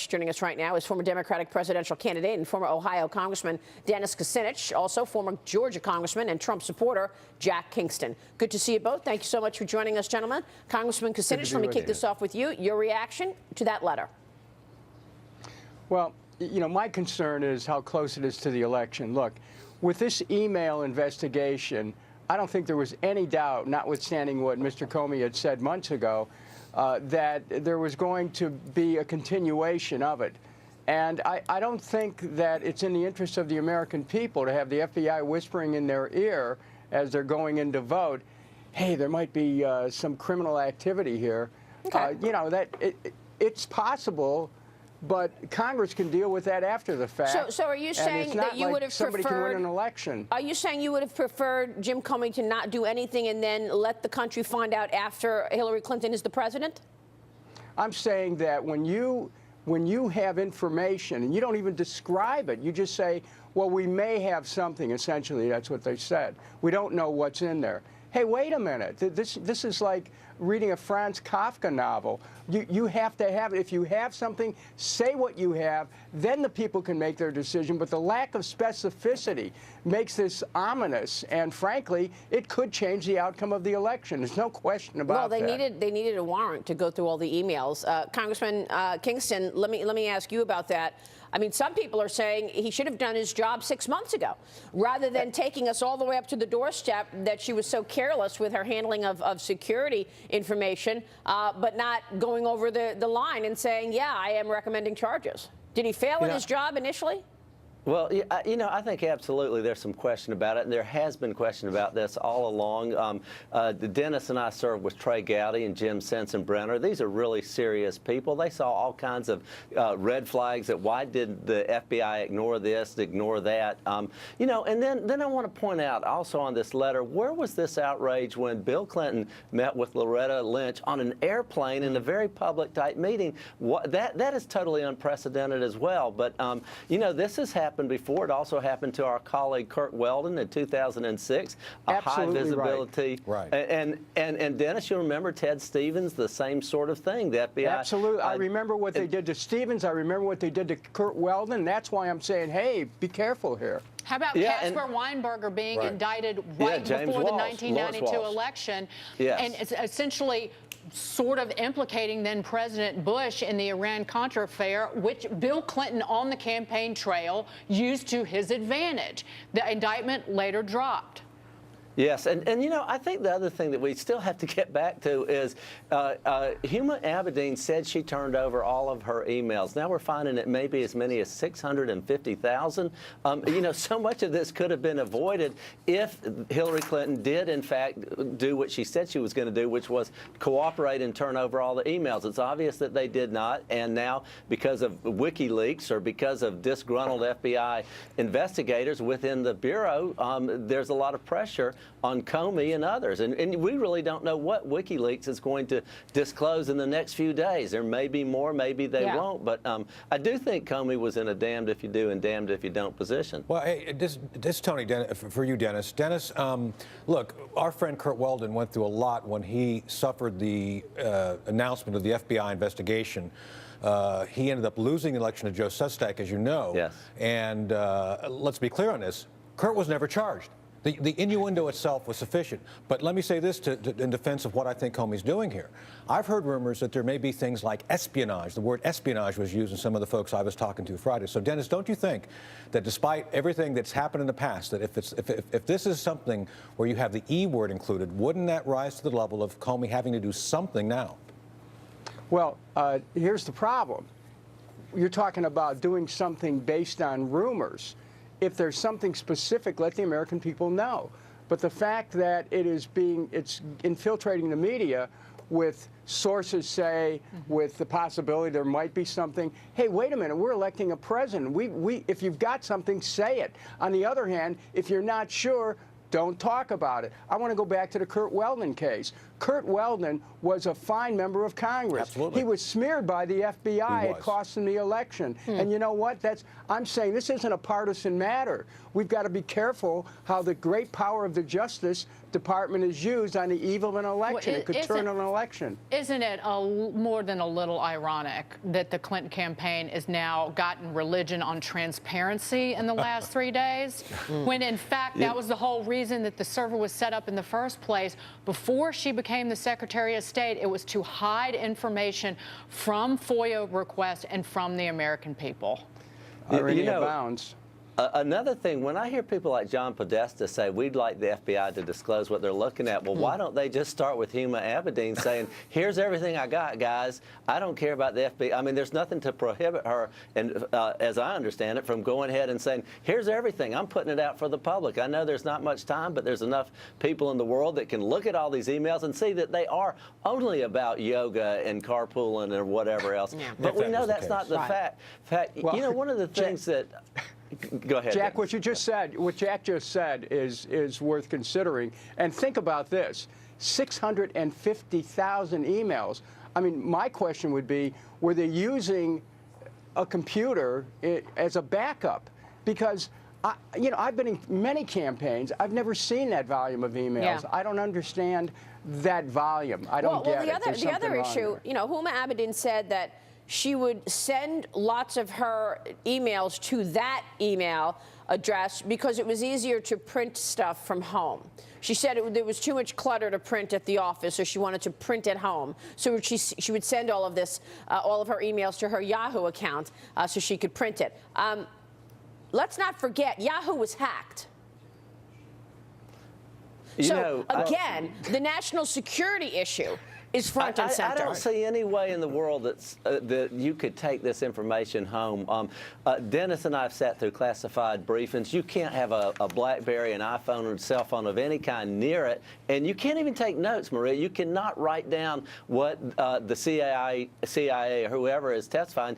Joining us right now is former Democratic presidential candidate and former Ohio Congressman Dennis Kucinich, also former Georgia Congressman and Trump supporter Jack Kingston. Good to see you both. Thank you so much for joining us, gentlemen. Congressman Kucinich, let me kick this off with you. Your reaction to that letter? Well, you know, my concern is how close it is to the election. Look, with this email investigation, I don't think there was any doubt, notwithstanding what Mr. Comey had said months ago, that there was going to be a continuation of it. And I don't think that it's in the interest of the American people to have the FBI whispering in their ear as they're going in to vote, hey, there might be some criminal activity here. Okay. You know, it's possible, but Congress can deal with that after the fact. So are you saying that you would have somebody can preferred win an election? Are you saying you would have preferred Jim Comey to not do anything and then let the country find out after Hillary Clinton is the president? I'm saying that when you have information and you don't even describe it, you just say, well, we may have something. Essentially, that's what they said. We don't know what's in there. Hey, wait a minute. This is like reading a Franz Kafka novel. You have to have it. If you have something, say what you have, then the people can make their decision. But the lack of specificity makes this ominous, and frankly, it could change the outcome of the election. There's no question about that. Well, they needed a warrant to go through all the emails. Congressman Kingston, let me ask you about that. I mean, some people are saying he should have done his job 6 months ago, rather than taking us all the way up to the doorstep that she was so careless with her handling of security information, but not going over the line and saying, yeah, I am recommending charges. Did he fail in his job initially? Well, you know, I think absolutely there's some question about it, and there has been question about this all along. Dennis and I served with Trey Gowdy and Jim Sensenbrenner. These are really serious people. They saw all kinds of red flags that why did the FBI ignore this, ignore that. You know, and then I want to point out also on this letter, where was this outrage when Bill Clinton met with Loretta Lynch on an airplane in a very public type meeting? That is totally unprecedented as well. But, you know, this has happened before. It also happened to our colleague Kirk Weldon in 2006. Absolutely high visibility. Right. And Dennis, you remember Ted Stevens, the same sort of thing. The FBI. Absolutely. I remember what they did to Stevens. I remember what they did to Kirk Weldon. That's why I'm saying, hey, be careful here. How about Casper Weinberger being indicted right before the 1992 election? Yes. And it's essentially sort of implicating then President Bush in the Iran-Contra affair, which Bill Clinton on the campaign trail used to his advantage. The indictment later dropped. Yes, and you know, I think the other thing that we still have to get back to is Huma Abedin said she turned over all of her emails. Now we're finding it maybe as many as 650,000. You know, so much of this could have been avoided if Hillary Clinton did, in fact, do what she said she was going to do, which was cooperate and turn over all the emails. It's obvious that they did not, and now because of WikiLeaks or because of disgruntled FBI investigators within the Bureau, there's a lot of pressure on Comey and others. And we really don't know what WikiLeaks is going to disclose in the next few days. There may be more, maybe they won't. But I do think Comey was in a damned if you do and damned if you don't position. Well, hey, this Tony, for you, Dennis. Dennis, look, our friend Kurt Weldon went through a lot when he suffered the announcement of the FBI investigation. He ended up losing the election to Joe Sustak, as you know. Yes. And let's be clear on this. Kurt was never charged. The innuendo itself was sufficient. But let me say this in defense of what I think Comey's doing here. I've heard rumors that there may be things like espionage. The word espionage was used in some of the folks I was talking to Friday. So, Dennis, don't you think that despite everything that's happened in the past, that if this is something where you have the E word included, wouldn't that rise to the level of Comey having to do something now? Well, here's the problem. You're talking about doing something based on rumors. If there's something specific, let the American people know. But the fact that it's infiltrating the media with sources say, with the possibility there might be something, hey, wait a minute, we're electing a president. If you've got something, say it. On the other hand, if you're not sure, don't talk about it. I want to go back to the Kurt Weldon case. Kurt Weldon was a fine member of Congress. Absolutely. He was smeared by the FBI. It was. cost him the election. And you know what? I'm saying this isn't a partisan matter. We've got to be careful how the great power of the Justice Department is used on the eve of an election. Well, it could turn an election. Isn't it more than a little ironic that the Clinton campaign has now gotten religion on transparency in the last 3 days, when in fact that was the whole reason that the server was set up in the first place? Before she became the Secretary of State, it was to hide information from FOIA requests and from the American people. Irony abounds. Another thing, when I hear people like John Podesta say we'd like the FBI to disclose what they're looking at, well, why don't they just start with Huma Abedin saying, here's everything I got, guys. I don't care about the FBI. I mean, there's nothing to prohibit her, and as I understand it, from going ahead and saying, here's everything. I'm putting it out for the public. I know there's not much time, but there's enough people in the world that can look at all these emails and see that they are only about yoga and carpooling or whatever else. Yeah. But we know that's not the Right. fact. Well, you know, one of the things that... Go ahead, Jack, Dennis. what Jack just said is worth considering. And think about this: 650,000 emails. I mean, my question would be, were they using a computer as a backup? Because I've been in many campaigns. I've never seen that volume of emails. Yeah. I don't understand that volume. I don't get it. There's The other something wrong issue, there. Huma Abedin said that she would send lots of her emails to that email address because it was easier to print stuff from home. She said there was too much clutter to print at the office, so she wanted to print at home. So she would send all of this, all of her emails to her Yahoo account so she could print it. Let's not forget, Yahoo was hacked. Again, the national security issue is front and center. I don't see any way in the world that you could take this information home. Dennis and I have sat through classified briefings. You can't have a BlackBerry, an iPhone, or a cell phone of any kind near it, and you can't even take notes, Maria. You cannot write down what the CIA or whoever is testifying.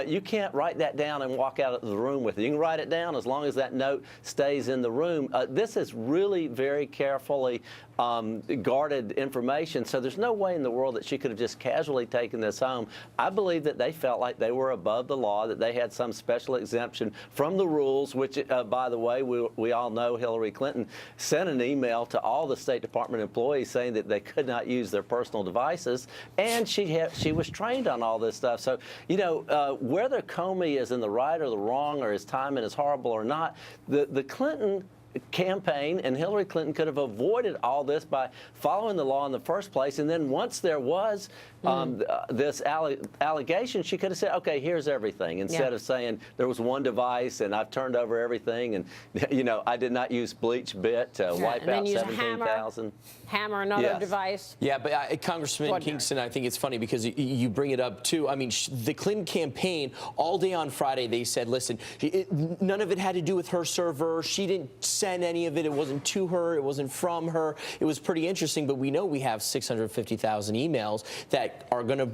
You can't write that down and walk out of the room with it. You can write it down as long as that note stays in the room. This is really very carefully guarded information, so there's no way in the world that she could have just casually taken this home. I believe that they felt like they were above the law, that they had some special exemption from the rules, which, by the way, we all know Hillary Clinton sent an email to all the State Department employees saying that they could not use their personal devices, and she was trained on all this stuff. So, whether Comey is in the right or the wrong, or his timing is horrible or not, the Clinton campaign and Hillary Clinton could have avoided all this by following the law in the first place. And then once there was this allegation, she could have said, okay, here's everything, instead of saying there was one device and I've turned over everything, and I did not use bleach bit to wipe out 17,000. Hammer another device. Yeah, but Congressman Kingston, I think it's funny because you bring it up too. I mean, the Clinton campaign, all day on Friday, they said, listen, none of it had to do with her server. She didn't send any of it. It wasn't to her. It wasn't from her. It was pretty interesting, but we know we have 650,000 emails that are going to,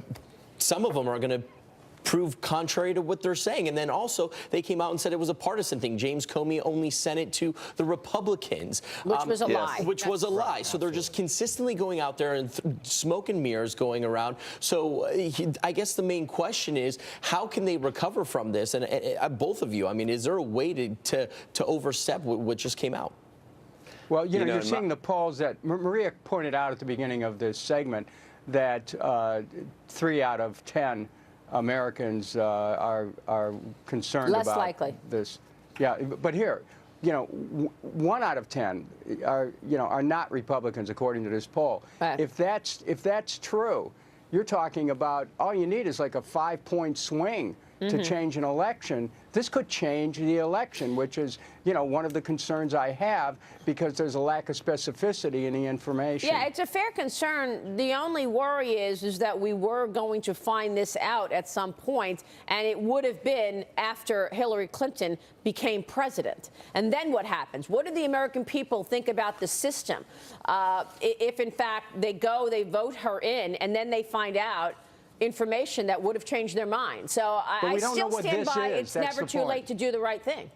some of them are going to prove contrary to what they're saying. And then also they came out and said it was a partisan thing. James Comey only sent it to the Republicans. Which was a lie. Which was a lie. So they're just consistently going out there and smoke and mirrors going around. So I guess the main question is, how can they recover from this? And both of you, I mean, is there a way to overstep what just came out? Well, you're seeing the polls that Maria pointed out at the beginning of this segment, that 3 out of 10 Americans are concerned Less about likely. this. Yeah, but here, 1 out of 10 are not Republicans according to this poll. Right. If that's true, you're talking about all you need is like a 5-point swing to change an election. This could change the election, which is, one of the concerns I have, because there's a lack of specificity in the information. Yeah, it's a fair concern. The only worry is that we were going to find this out at some point, and it would have been after Hillary Clinton became president. And then what happens? What do the American people think about the system? If, in fact, they vote her in, and then they find out information that would have changed their mind. So I still stand by it's never too late to do the right thing.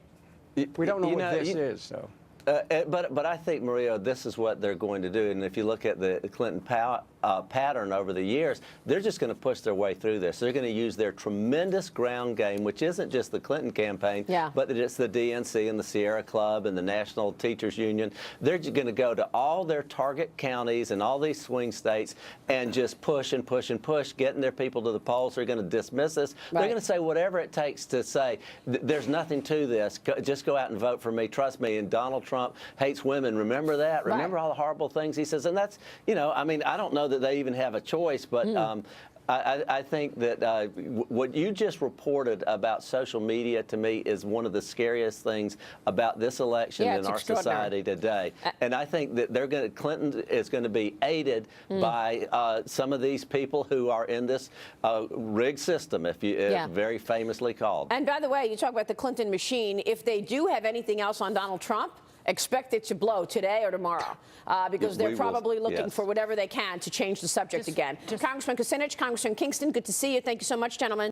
We don't know what this is, so. But I think, Maria, this is what they're going to do. And if you look at the Clinton pattern over the years, they're just going to push their way through this. They're going to use their tremendous ground game, which isn't just the Clinton campaign, but it's the DNC and the Sierra Club and the National Teachers Union. They're going to go to all their target counties and all these swing states and just push and push and push, getting their people to the polls. They're going to dismiss this. They're going to say whatever it takes to say, there's nothing to this. Just go out and vote for me. Trust me. And Donald Trump hates women. Remember that? Remember all the horrible things he says? And that's, I mean, I don't know that they even have a choice, but I think that what you just reported about social media to me is one of the scariest things about this election in our society today. And I think that Clinton is going to be aided by some of these people who are in this rigged system, very famously called. And by the way, you talk about the Clinton machine. If they do have anything else on Donald Trump, expect it to blow today or tomorrow, because they're probably looking for whatever they can to change the subject again. Congressman Kucinich, Congressman Kingston, good to see you. Thank you so much, gentlemen.